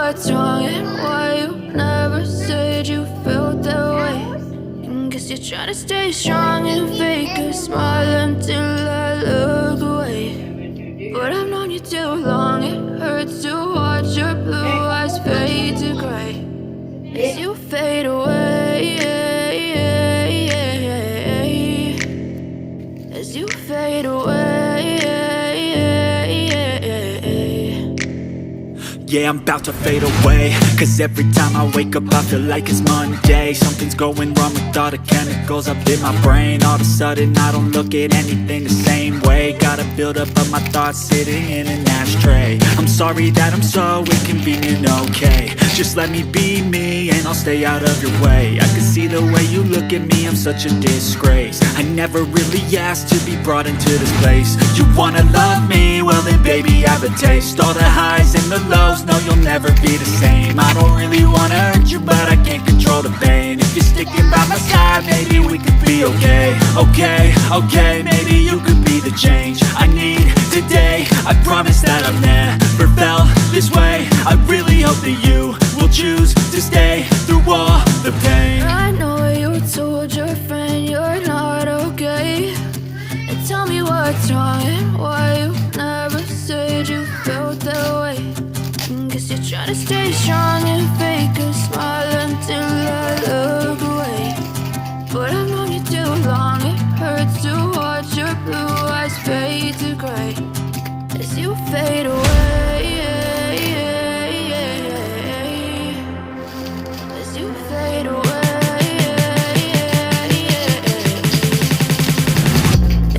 what's wrong and why you never said you felt that way. And guess you're trying to stay strong and fake a smile until I look away. But I've known you too long, it hurts to watch your blue eyes fade to gray as you fade away, as you fade away. Yeah, I'm about to fade away, cause every time I wake up I feel like it's Monday. Something's going wrong with all the chemicals up in my brain. All of a sudden I don't look at anything the same way. Got a build up of my thoughts sitting in an ashtray. I'm sorry that I'm so inconvenient, okay. Just let me be me and I'll stay out of your way. I can see the way you look at me, I'm such a disgrace. I never really asked to be brought into this place. You wanna love me? Well then baby have a taste. All the highs and the lows, no you'll never be the same. I don't really wanna hurt you but I can't control the pain. If you're sticking by my side maybe we could be okay. Okay, maybe you could be the change I need today. I promise that I've never felt this way. I really hope that you will choose to stay through all the pain. I know you told your friend you're not okay, and tell me what's wrong and why you never said you felt that way. Guess you're trying to stay strong and fake a smile until I look away. But I've known you too long, it hurts to watch your blue eyes fade to gray as you fade away, as you fade away,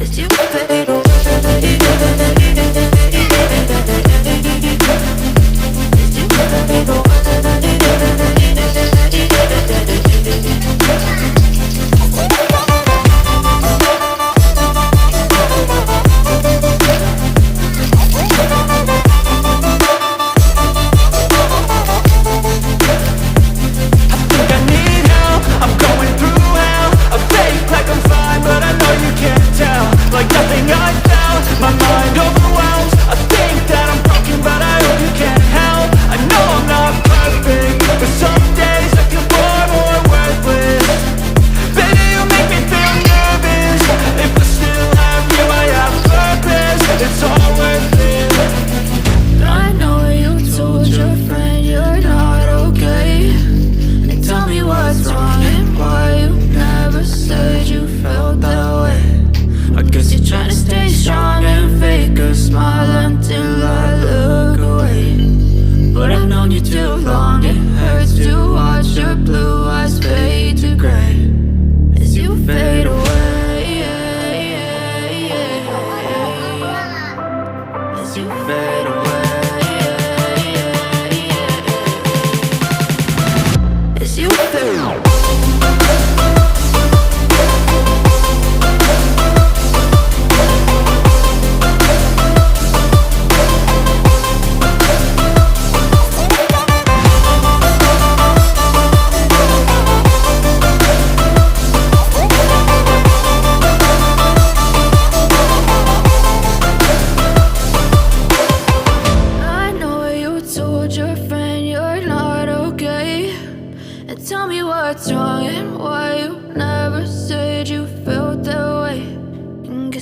as you fade away.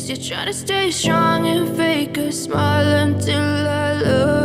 You're trying to stay strong and fake a smile until I look